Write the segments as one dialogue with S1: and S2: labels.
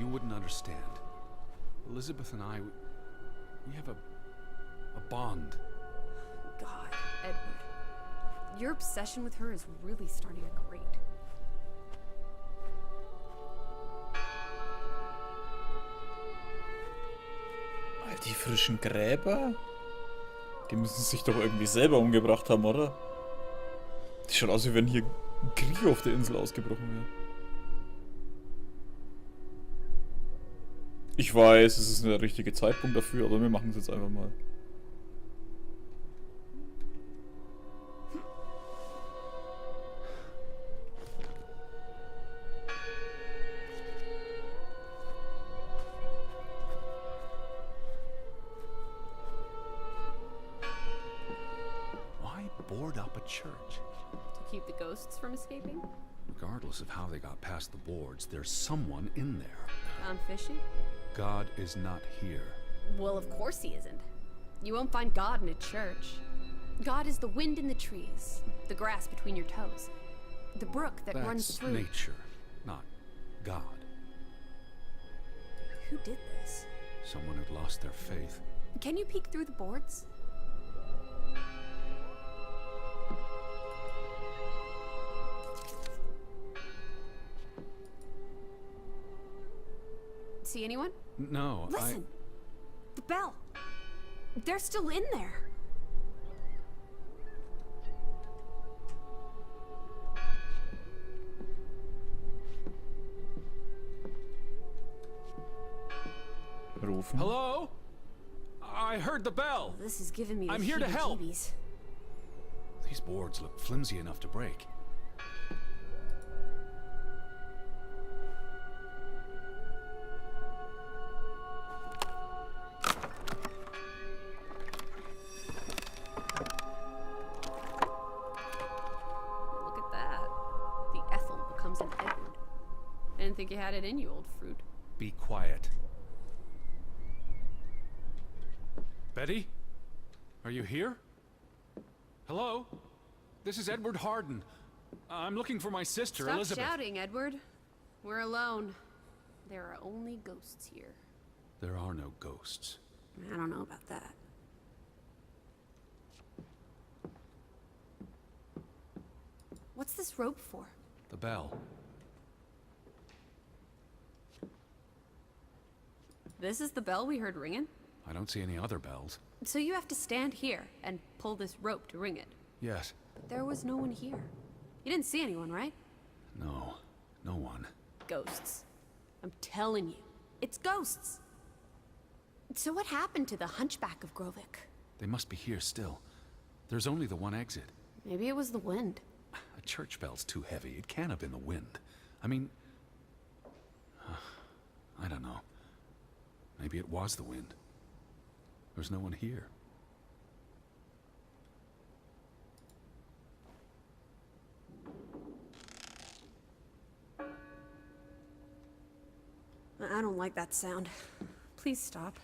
S1: You wouldn't understand. Elizabeth and I, we have a bond.
S2: God, Edward. Your obsession with her is really starting to grate.
S3: Die frischen Gräber? Die müssen sich doch irgendwie selber umgebracht haben, oder? Die schaut aus, wie wenn hier ein Krieg auf der Insel ausgebrochen wäre. Ich weiß, es ist der richtige Zeitpunkt dafür, aber wir machen es jetzt einfach mal.
S1: Church.
S2: To keep the ghosts from escaping?
S1: Regardless of how they got past the boards, there's someone in there.
S2: Found fishy?
S1: God is not here.
S2: Well, of course he isn't. You won't find God in a church. God is the wind in the trees, the grass between your toes, the brook that runs through.
S1: That's nature, not God.
S2: Who did this?
S1: Someone who'd lost their faith.
S2: Can you peek through the boards? See anyone?
S1: No,
S2: Listen! The bell! They're still in there!
S3: Rufen.
S1: Hello? I heard the bell!
S2: This is giving me the
S1: I'm here to help!
S2: heebie-jeebies.
S1: These boards look flimsy enough to break.
S2: Think you had it in you, old fruit.
S1: Be quiet. Betty? Are you here? Hello? This is Edward Harden. I'm looking for my sister,
S2: Stop
S1: Elizabeth.
S2: Stop shouting, Edward. We're alone. There are only ghosts here.
S1: There are no ghosts.
S2: I don't know about that. What's this rope for?
S1: The bell.
S2: This is the bell we heard ringing?
S1: I don't see any other bells.
S2: So you have to stand here and pull this rope to ring it?
S1: Yes.
S2: But there was no one here. You didn't see anyone, right?
S1: No. No one.
S2: Ghosts. I'm telling you. It's ghosts! So what happened to the hunchback of Grovik?
S1: They must be here still. There's only the one exit.
S2: Maybe it was the wind.
S1: A church bell's too heavy. It can't have been the wind. I mean... I don't know. Maybe it was the wind. There's no one here.
S2: I don't like that sound. Please stop.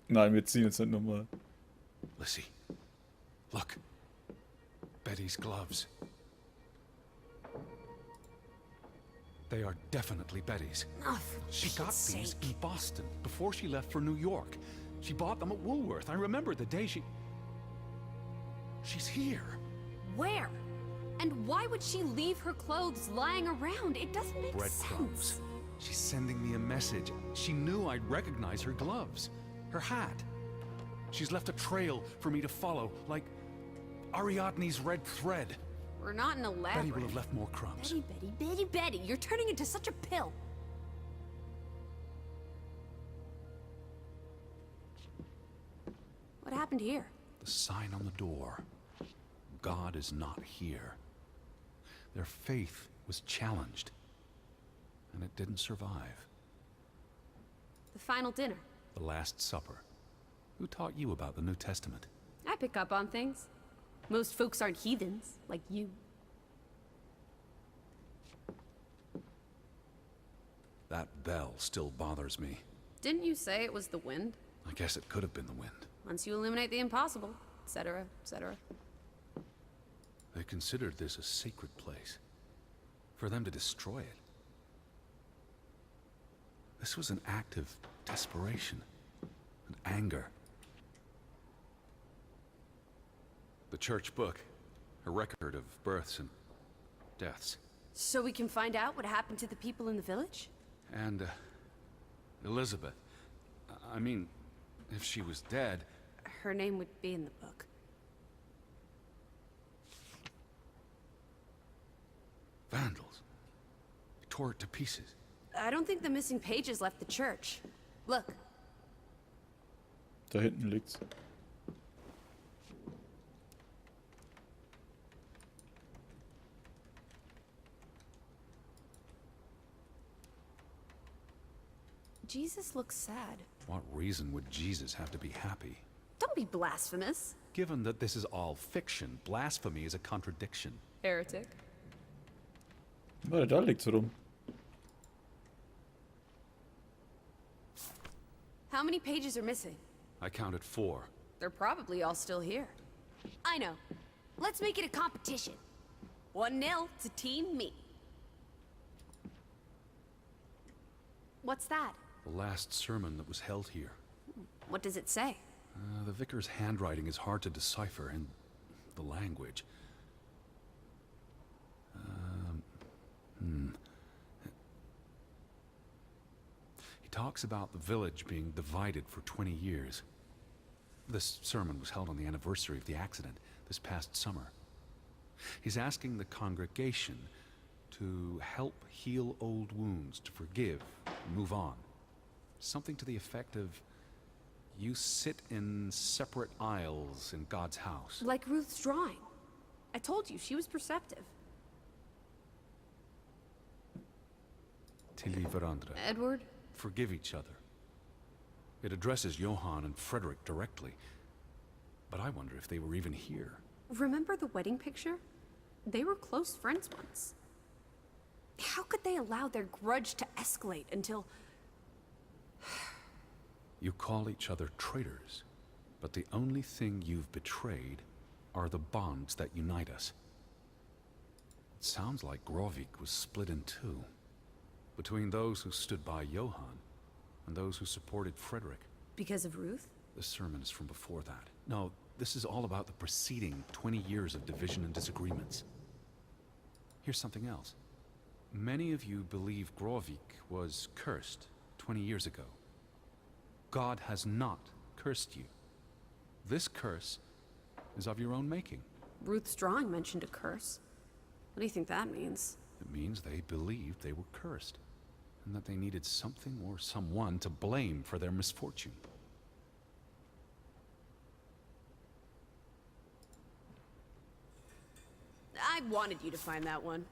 S3: Nein, wir ziehen jetzt nicht nochmal.
S1: Lissie, look. Betty's gloves. They are definitely Betty's.
S2: Oh,
S1: she got these in Boston before she left for New York. She bought them at Woolworth. I remember the day She's here.
S2: Where? And why would she leave her clothes lying around? It doesn't make
S1: Breadcrumbs.
S2: sense.
S1: She's sending me a message. She knew I'd recognize her gloves. Her hat. She's left a trail for me to follow, like Ariadne's red thread.
S2: We're not in a labyrinth.
S1: Betty will have left more crumbs.
S2: Betty, you're turning into such a pill. What happened here?
S1: The sign on the door. God is not here. Their faith was challenged, and it didn't survive.
S2: The final dinner.
S1: The Last Supper. Who taught you about the New Testament?
S2: I pick up on things. Most folks aren't heathens, like you.
S1: That bell still bothers me.
S2: Didn't you say it was the wind?
S1: I guess it could have been the wind.
S2: Once you eliminate the impossible, etc., etc.
S1: They considered this a sacred place. For them to destroy it. This was an act of desperation and anger. The church book, a record of births and deaths.
S2: So we can find out what happened to the people in the village?
S1: And Elizabeth. I mean, if she was dead...
S2: Her name would be in the book.
S1: Vandals. They tore it to pieces.
S2: I don't think the missing pages left the church. Look.
S3: Da hinten liegt's.
S2: Jesus looks sad.
S1: What reason would Jesus have to be happy?
S2: Don't be blasphemous.
S1: Given that this is all fiction, blasphemy is a contradiction.
S2: Heretic.
S3: Warte, da liegt's rum.
S2: How many pages are missing?
S1: I counted 4.
S2: They're probably all still here. I know. Let's make it a competition. 1-0 to Team Me. What's that?
S1: The last sermon that was held here.
S2: What does it say?
S1: The vicar's handwriting is hard to decipher, and the language. He talks about the village being divided for 20 years. This sermon was held on the anniversary of the accident this past summer. He's asking the congregation to help heal old wounds, to forgive, and move on. Something to the effect of, you sit in separate aisles in God's house.
S2: Like Ruth's drawing. I told you, she was perceptive.
S1: Tilly Verandre.
S2: Edward?
S1: Forgive each other. It addresses Johann and Frederick directly. But I wonder if they were even here.
S2: Remember the wedding picture? They were close friends once. How could they allow their grudge to escalate until...
S1: You call each other traitors, but the only thing you've betrayed are the bonds that unite us. It sounds like Grovik was split in two, between those who stood by Johann and those who supported Frederick.
S2: Because of Ruth?
S1: The sermon is from before that. No, this is all about the preceding 20 years of division and disagreements. Here's something else. Many of you believe Grovik was cursed 20 years ago. God has not cursed you. This curse is of your own making.
S2: Ruth's drawing mentioned a curse. What do you think that means?
S1: It means they believed they were cursed, and that they needed something or someone to blame for their misfortune.
S2: I wanted you to find that one.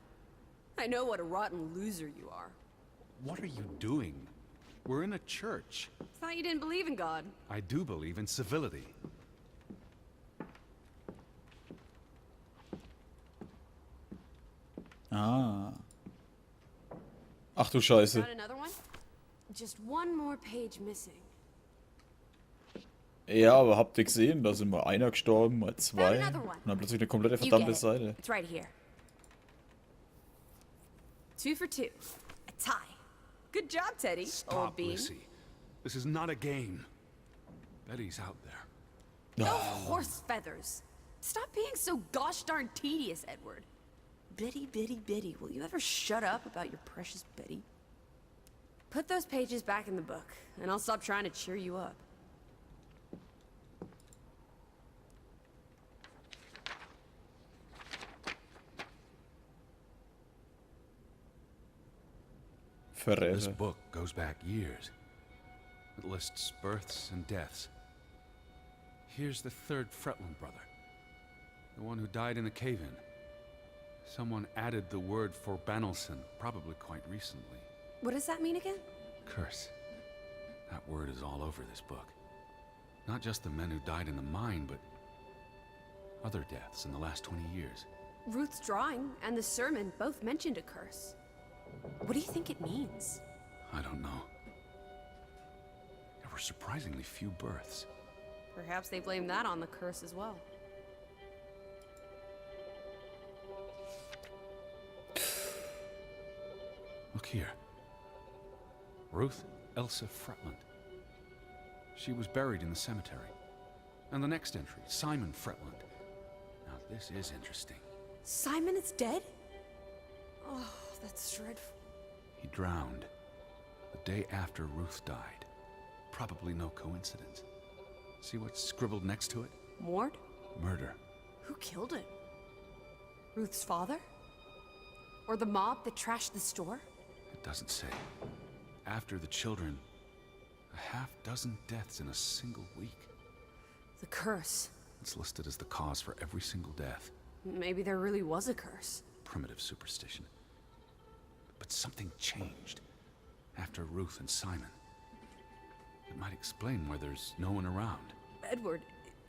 S2: I know what a rotten loser you are.
S1: What are you doing? We're in a church.
S2: Thought you didn't believe in God.
S1: I do believe in civility.
S3: Ah. Ach du Scheiße.
S2: Got another one? Just one more page missing.
S3: Ja, aber habt ihr gesehen? Da sind mal einer gestorben, mal zwei.
S2: Found another one.
S3: Und dann plötzlich eine komplette
S2: You
S3: verdammte
S2: get it.
S3: Seite.
S2: It's right here. 2 for 2. A tie. Good job, Teddy. Old
S1: Stop,
S2: bean.
S1: Lissie. This is not a game. Betty's out there.
S2: No horse feathers. Stop being so gosh darn tedious, Edward. Biddy, biddy, biddy. Will you ever shut up about your precious Betty? Put those pages back in the book, and I'll stop trying to cheer you up.
S1: This
S3: Verräter.
S1: book goes back years. It lists births and deaths. Here's the 3rd Fretland brother. The one who died in the cave-in. Someone added the word for Banelson, probably quite recently.
S2: What does that mean again?
S1: Curse. That word is all over this book. Not just the men who died in the mine, but other deaths in the last 20 years.
S2: Ruth's drawing and the sermon both mentioned a curse. What do you think it means?
S1: I don't know. There were surprisingly few births.
S2: Perhaps they blame that on the curse as well.
S1: Look here. Ruth, Elsa Fretland. She was buried in the cemetery. And the next entry, Simon Fretland. Now this is interesting.
S2: Simon is dead? Oh, that's dreadful.
S1: He drowned the day after Ruth died. Probably no coincidence. See what's scribbled next to it?
S2: Mord?
S1: Murder.
S2: Who killed him? Ruth's father? Or the mob that trashed the store?
S1: It doesn't say. After the children, a half-dozen deaths in a single week.
S2: The curse.
S1: It's listed as the cause for every single death.
S2: Maybe there really was a curse.
S1: Primitive superstition. But something changed after Ruth and Simon. It might explain why there's no one around.
S2: Edward,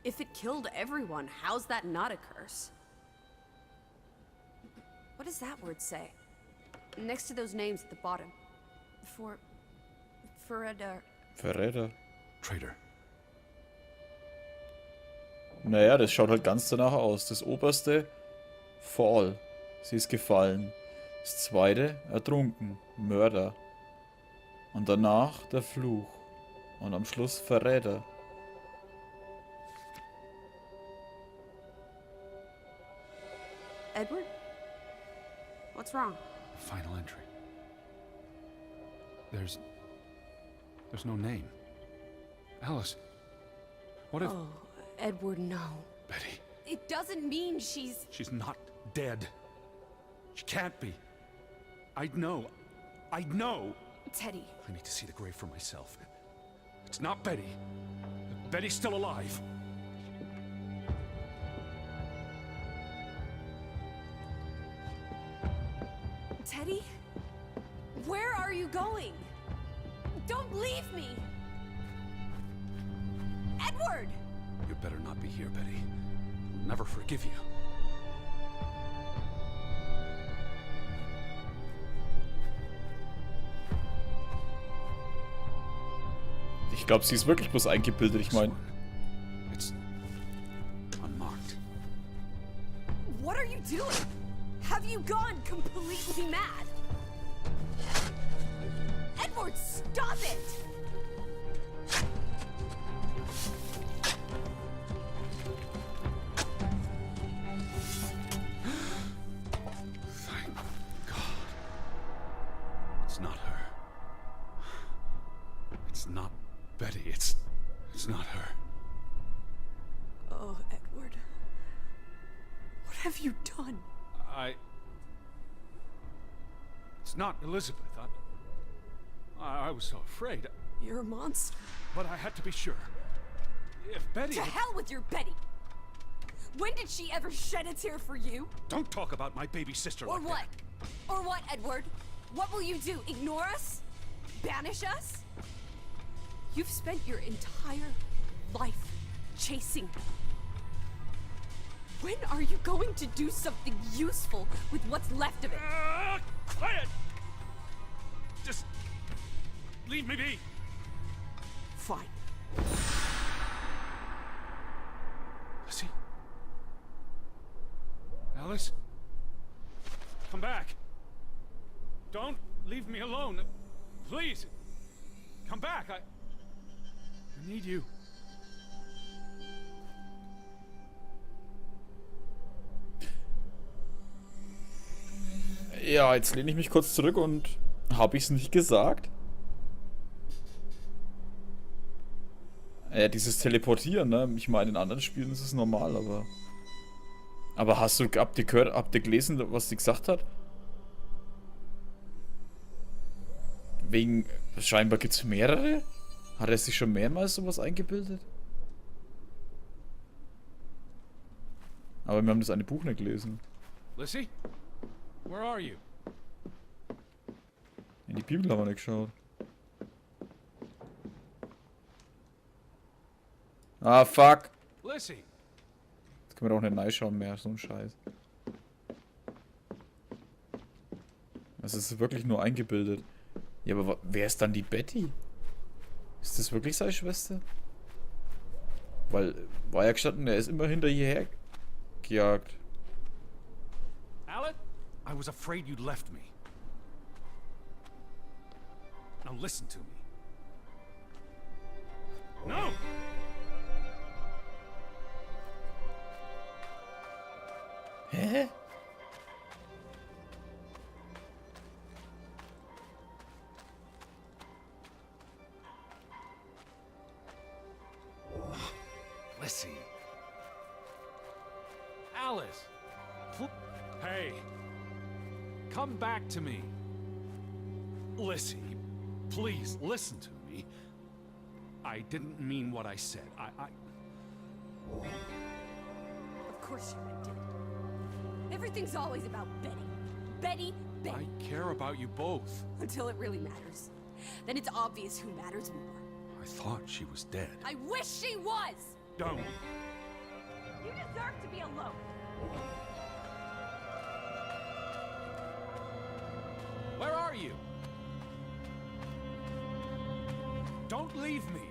S2: if it killed everyone, how's that not a curse? What does that word say? Next to those names at the bottom.
S3: Verräter.
S1: Traitor.
S3: Naja, das schaut halt ganz danach aus. Das oberste, Fall. Sie ist gefallen. Das zweite, ertrunken. Mörder. Und danach der Fluch. Und am Schluss Verräter.
S2: Edward? What's wrong?
S1: Final entry. There's no name. Alice, what if...
S2: Oh, Edward, no.
S1: Betty,
S2: It doesn't mean she's...
S1: she's not dead. She can't be. I'd know. I'd know.
S2: Teddy.
S1: I need to see the grave for myself. It's not Betty. Betty's still alive.
S2: Teddy? Where are you going? Don't leave me! Edward!
S1: You better not be here, Betty. I'll never forgive you.
S3: Ich glaube, sie ist wirklich bloß eingebildet. Ich meine...
S1: It's unmarked.
S2: What are you doing? Have you gone completely mad? Edward, stop it!
S1: Thank God. It's not her. It's not Betty. It's not her.
S2: Oh, Edward. What have you done?
S1: It's not Elizabeth. I was so afraid.
S2: You're a monster.
S1: But I had to be sure. If Betty...
S2: To hell with your Betty! When did she ever shed a tear for you?
S1: Don't talk about my baby sister
S2: Or
S1: like
S2: what?
S1: that.
S2: Or what, Edward? What will you do? Ignore us? Banish us? You've spent your entire life chasing her. When are you going to do something useful with what's left of it?
S1: Quiet! Just... leave me be.
S2: Fine.
S1: Lissie? Alice? Come back. Don't leave me alone. Please. Come back. I need you.
S3: Ja, jetzt lehne ich mich kurz zurück und... Habe ich es nicht gesagt? Ja, dieses Teleportieren, ne? Ich meine, in anderen Spielen ist es normal, aber... Aber habt ihr gelesen, was sie gesagt hat? Wegen... Scheinbar gibt es mehrere? Hat er sich schon mehrmals sowas eingebildet? Aber wir haben das eine Buch nicht gelesen.
S1: Lissie? Where are you?
S3: In die Bibel haben wir nicht geschaut. Ah, fuck.
S1: Lissie!
S3: Jetzt können wir doch nicht reinschauen mehr, so ein Scheiß. Also es ist wirklich nur eingebildet. Ja, aber wer ist dann die Betty? Ist das wirklich seine Schwester? Weil, war ja gestanden, er ist immer hinter hierher gejagt.
S1: Alan? I was afraid you'd left me. Now listen to me. No!
S3: Hä?
S1: Lissie. Alice. Hey. Come back to me. Lissy, please listen to me. I didn't mean what I said.
S2: Of course you did. Everything's always about Betty. Betty, Betty.
S1: I care about you both.
S2: Until it really matters. Then it's obvious who matters more.
S1: I thought she was dead.
S2: I wish she was!
S1: Don't.
S2: You deserve to be alone.
S1: Where are you? Don't leave me.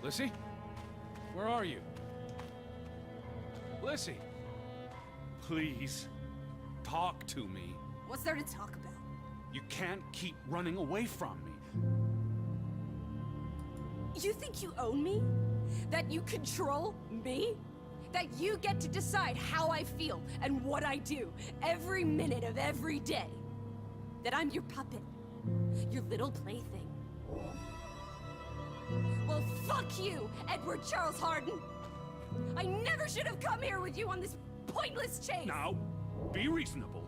S1: Lissie? Where are you? Lissie? Please, talk to me.
S2: What's there to talk about?
S1: You can't keep running away from me.
S2: You think you own me? That you control me? That you get to decide how I feel and what I do every minute of every day? That I'm your puppet, your little plaything? Well, fuck you, Edward Charles Harden! I never should have come here with you on this pointless chase!
S1: Now, be reasonable.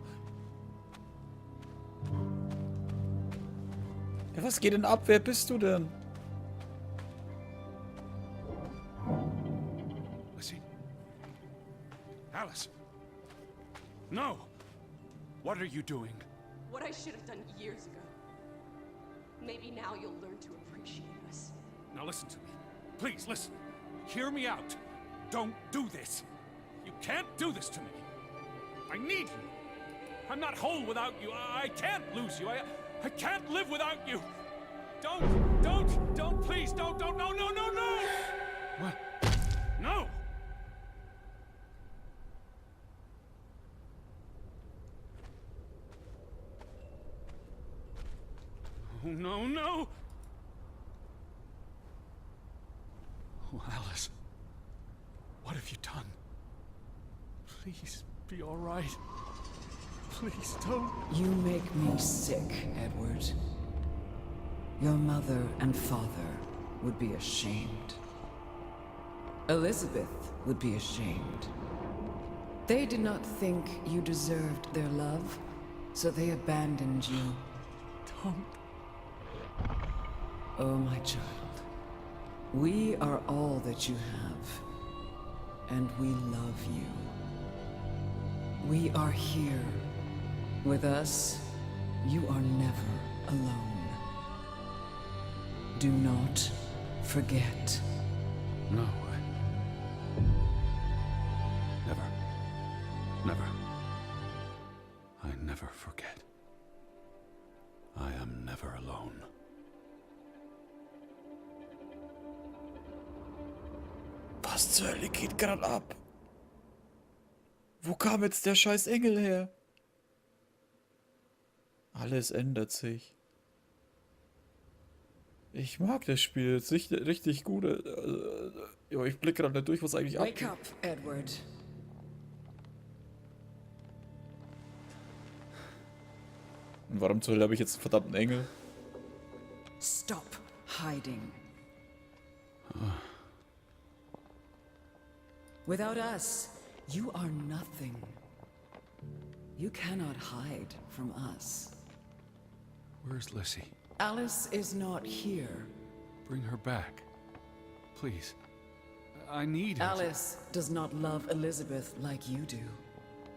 S3: Ja, was geht denn ab? Wer bist du denn?
S1: Lissie? Alice? No! What are you doing?
S2: What I should have done years ago. Maybe now you'll learn to appreciate us.
S1: Now listen to me. Please, listen. Hear me out. Don't do this. You can't do this to me. I need you. I'm not whole without you. I can't lose you. I can't live without you. Don't, please, don't, no. What? No! Oh, no! Oh, Alice. What have you done? Please, be all right. Please, don't.
S4: You make me sick, Edward. Your mother and father would be ashamed. Elizabeth would be ashamed. They did not think you deserved their love, so they abandoned you.
S1: Don't.
S4: Oh, my child. We are all that you have, and we love you. We are here. With us, you are never alone. Do not forget.
S1: No, Never. I never forget. I am never alone.
S3: Was zur Hölle geht gerade ab? Wo kam jetzt der scheiß Engel her? Alles ändert sich. Ich mag das Spiel, es ist richtig gut. Ja, ich blicke gerade nicht durch, was eigentlich abgeht.
S4: Wake up, Edward.
S3: Und warum zur Hölle habe ich jetzt einen verdammten Engel?
S4: Stop hiding. Without us, you are nothing. You cannot hide from us.
S1: Where's Lissie?
S4: Alice is not here.
S1: Bring her back. Please. I need her.
S4: Alice does not love Elizabeth like you do.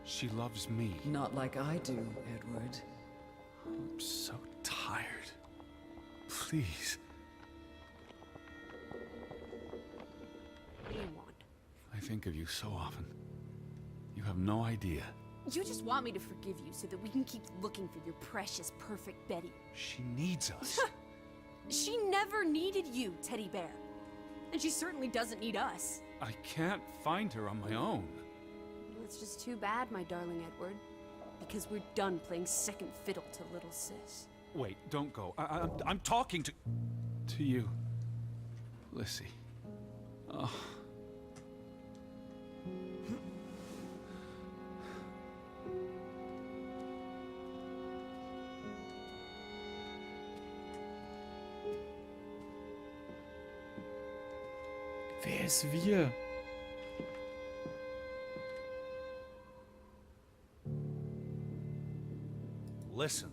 S1: She loves me.
S4: Not like I do, Edward.
S1: I'm so tired. Please.
S2: What do you want?
S1: I think of you so often. You have no idea.
S2: You just want me to forgive you so that we can keep looking for your precious, perfect Betty.
S1: She needs us.
S2: She never needed you, Teddy Bear. And she certainly doesn't need us.
S1: I can't find her on my own.
S2: Well, it's just too bad, my darling Edward. Because we're done playing second fiddle to little sis.
S1: Wait, don't go. I'm talking to you, Lissie. Oh.
S3: Wer ist wir?
S1: Listen.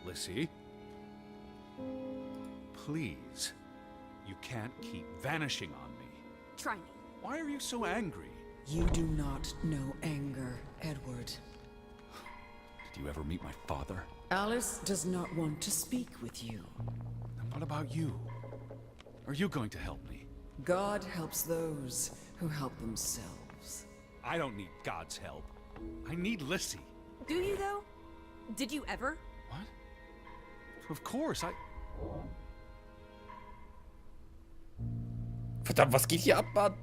S1: Lissie? Please. You can't keep vanishing on me.
S2: Try me.
S1: Why are you so angry?
S4: You do not know anger, Edward.
S1: Did you ever meet my father?
S4: Alice does not want to speak with you.
S1: Then what about you? Are you going to help me?
S4: God helps those who help themselves.
S1: I don't need God's help. I need Lissie.
S2: Do you, though? Did you ever?
S1: What? Of course,
S3: Verdammt, was geht hier ab, Mann?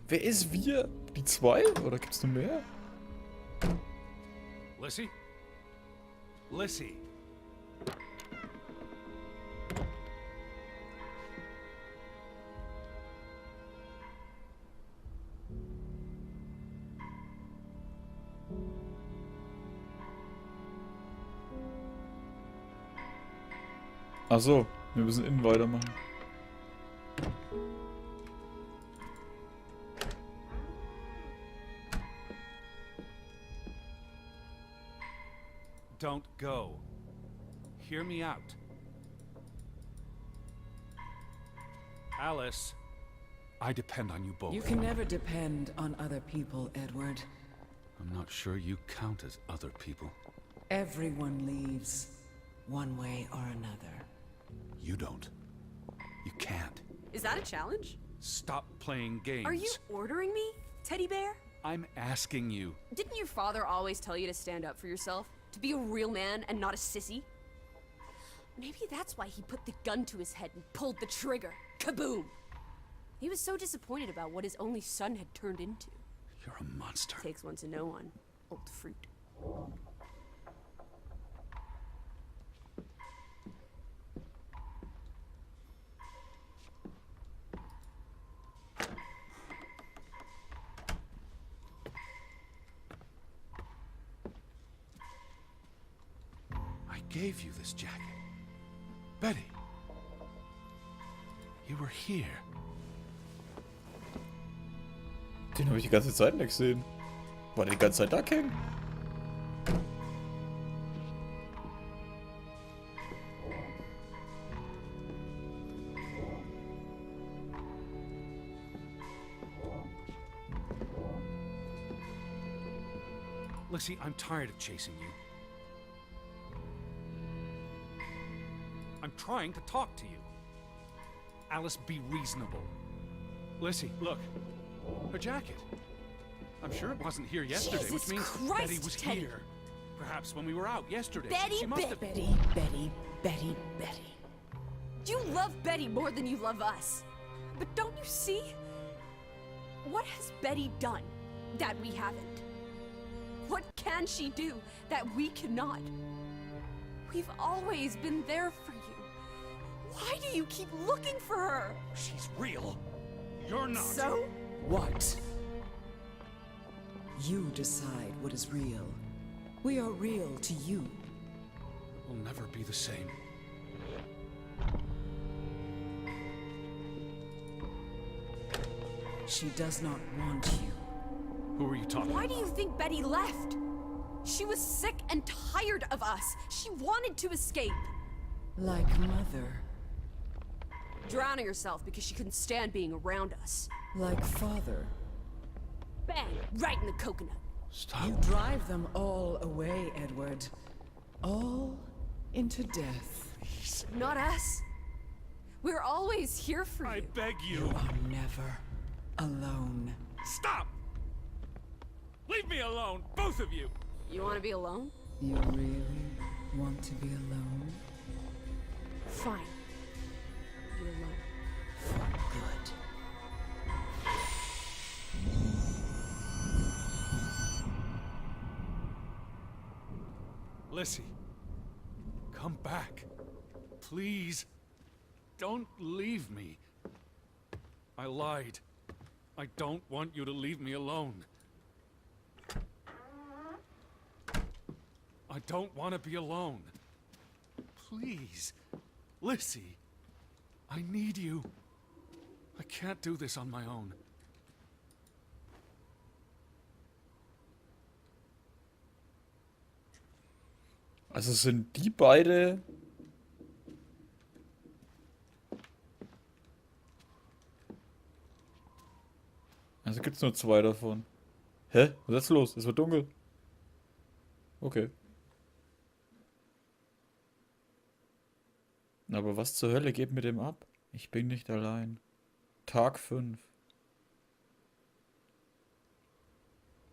S3: Wer ist wir? Die zwei? Oder gibt's noch mehr?
S1: Lissie? Lissie?
S3: Ach so, wir müssen innen weitermachen.
S1: Don't go. Hear me out. Alice, I depend on you both.
S4: You can never depend on other people, Edward.
S1: I'm not sure you count as other people.
S4: Everyone leaves, one way or another.
S1: You don't. You can't.
S2: Is that a challenge?
S1: Stop playing games.
S2: Are you ordering me, teddy bear?
S1: I'm asking you.
S2: Didn't your father always tell you to stand up for yourself? To be a real man and not a sissy? Maybe that's why he put the gun to his head and pulled the trigger. Kaboom! He was so disappointed about what his only son had turned into.
S1: You're a monster.
S2: Takes one to know one. Old fruit.
S1: I gave you this jacket. Betty. You were here.
S3: Den habe ich die ganze Zeit nicht gesehen. War der die ganze Zeit da, King?
S1: Lissie, I'm tired of chasing you. I'm trying to talk to you. Alice, be reasonable. Lissie, look. Her jacket. I'm sure it wasn't here yesterday,
S2: Jesus
S1: which means
S2: Christ,
S1: Betty was
S2: Teddy.
S1: here. Perhaps when we were out yesterday.
S2: Betty,
S1: She must have...
S4: Betty.
S2: You love Betty more than you love us. But don't you see? What has Betty done that we haven't? What can she do that we cannot? We've always been there for you. Why do you keep looking for her?
S1: She's real. You're not.
S2: So?
S4: What? You decide what is real. We are real to you.
S1: We'll never be the same.
S4: She does not want you.
S1: Who are you talking
S2: Why
S1: about?
S2: do you think Betty left? She was sick and tired of us. She wanted to escape.
S4: Like mother.
S2: Drowning herself because she couldn't stand being around us.
S4: Like father.
S2: Bang! Right in the coconut.
S1: Stop.
S4: You drive them all away, Edward. All into death.
S2: Not us. We're always here for
S1: I
S2: you.
S1: beg
S4: You
S1: you.
S4: are never alone.
S1: Stop! Leave me alone, both of you!
S2: You want to be alone?
S4: You really want to be alone?
S2: Fine. Be alone.
S4: For good.
S1: Lissie, come back. Please, don't leave me. I lied. I don't want you to leave me alone. I don't want to be alone. Please, Lissie, I need you. I can't do this on my own.
S3: Also sind die beide... Also gibt's nur 2 davon. Hä? Was ist jetzt los? Es wird dunkel. Okay. Aber was zur Hölle geht mit dem ab? Ich bin nicht allein. Tag 5.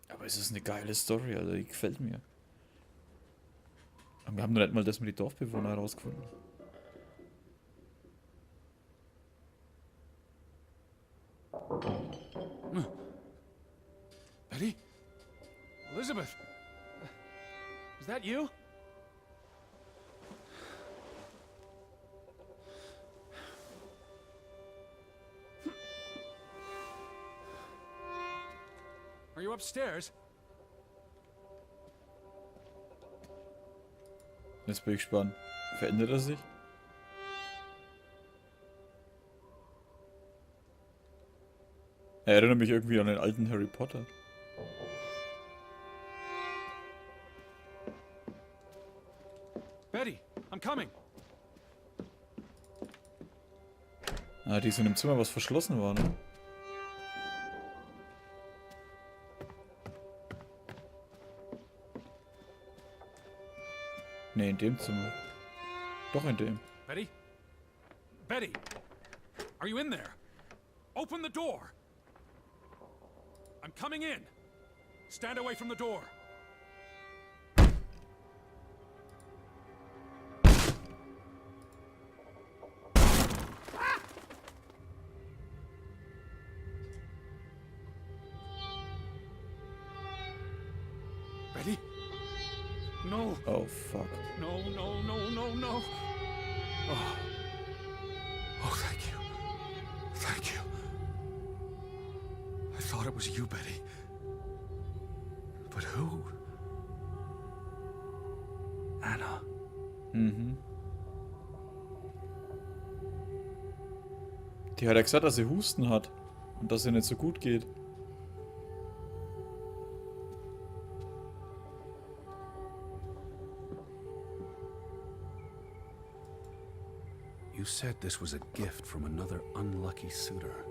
S3: Aber es ist eine geile Story, also die gefällt mir. Aber wir haben noch nicht mal das mit den Dorfbewohnern herausgefunden.
S1: Betty? Elizabeth? Is that you? Are you upstairs?
S3: Jetzt bin ich gespannt. Verändert er sich? Er erinnert mich irgendwie an den alten Harry Potter.
S1: Betty, I'm coming.
S3: Ah, die ist in dem Zimmer, was verschlossen war, ne? Ne, in dem Zimmer. Doch in dem.
S1: Betty? Betty! Are you in there? Open the door! I'm coming in! Stand away from the door! Betty? No!
S3: Oh, fuck.
S1: No, no, no, no, no! Oh. Oh, thank you. Thank you. I thought it was you, Betty. But who? Anna.
S3: Mhm. Die hat ja gesagt, dass sie Husten hat. Und dass sie nicht so gut geht.
S1: You said this was a gift from another unlucky suitor.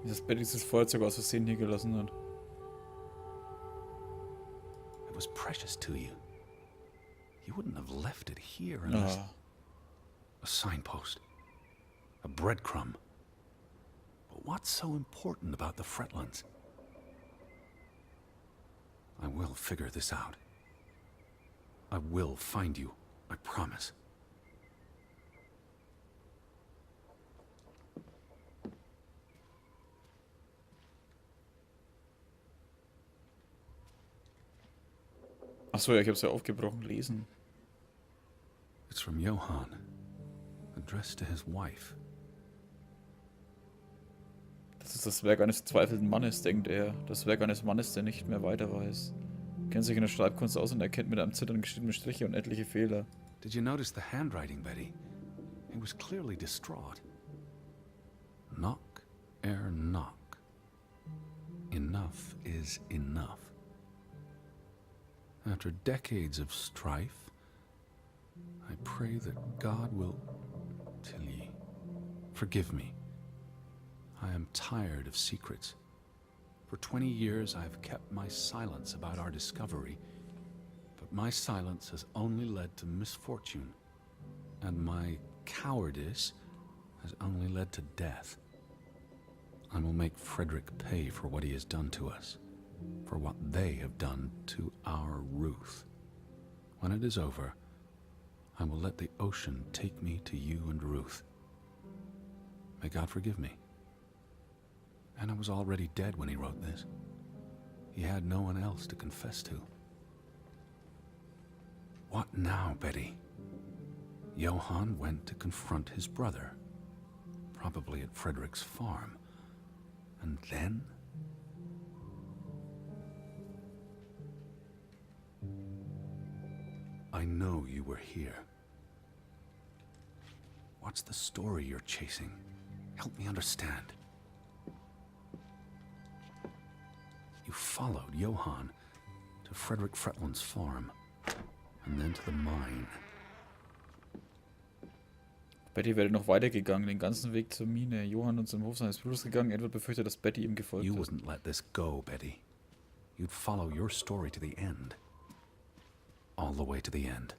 S3: Dass Betty dieses Feuerzeug aus Versehen hier gelassen hat.
S1: It was precious to you. You wouldn't have left it here unless...
S3: Ah.
S1: A signpost. A breadcrumb. But what's so important about the Fretlands? I will figure this out. I will find you, I promise.
S3: Achso, ja, ich hab's ja aufgebrochen. Lesen.
S1: It's from Johann, addressed to his wife.
S3: Das ist das Werk eines verzweifelten Mannes, denkt er. Das Werk eines Mannes, der nicht mehr weiter weiß. Kennt sich in der Schreibkunst aus und erkennt mit einem Zittern geschriebene Striche und etliche Fehler.
S1: Did you notice the handwriting, Betty? He was clearly distraught. Knock, ere knock. Enough is enough. After decades of strife, I pray that God will... Tilly, forgive me. I am tired of secrets. For 20 years I have kept my silence about our discovery, but my silence has only led to misfortune, and my cowardice has only led to death. I will make Frederick pay for what he has done to us, for what they have done to our Ruth. When it is over, I will let the ocean take me to you and Ruth. May God forgive me. Anna was already dead when he wrote this. He had no one else to confess to. What now, Betty? Johann went to confront his brother, probably at Frederick's farm. And then? I know you were here. What's the story you're chasing? Help me understand. You followed Johann to Frederick Fretland's farm, and then to the mine.
S3: Betty wäre noch weitergegangen, den ganzen Weg zur Mine. Johann und zum Hof seines Bruders gegangen. Edward befürchtet, dass Betty ihm gefolgt
S1: You
S3: ist.
S1: wouldn't let this go, Betty. You'd follow your story to the end. All the way to the end.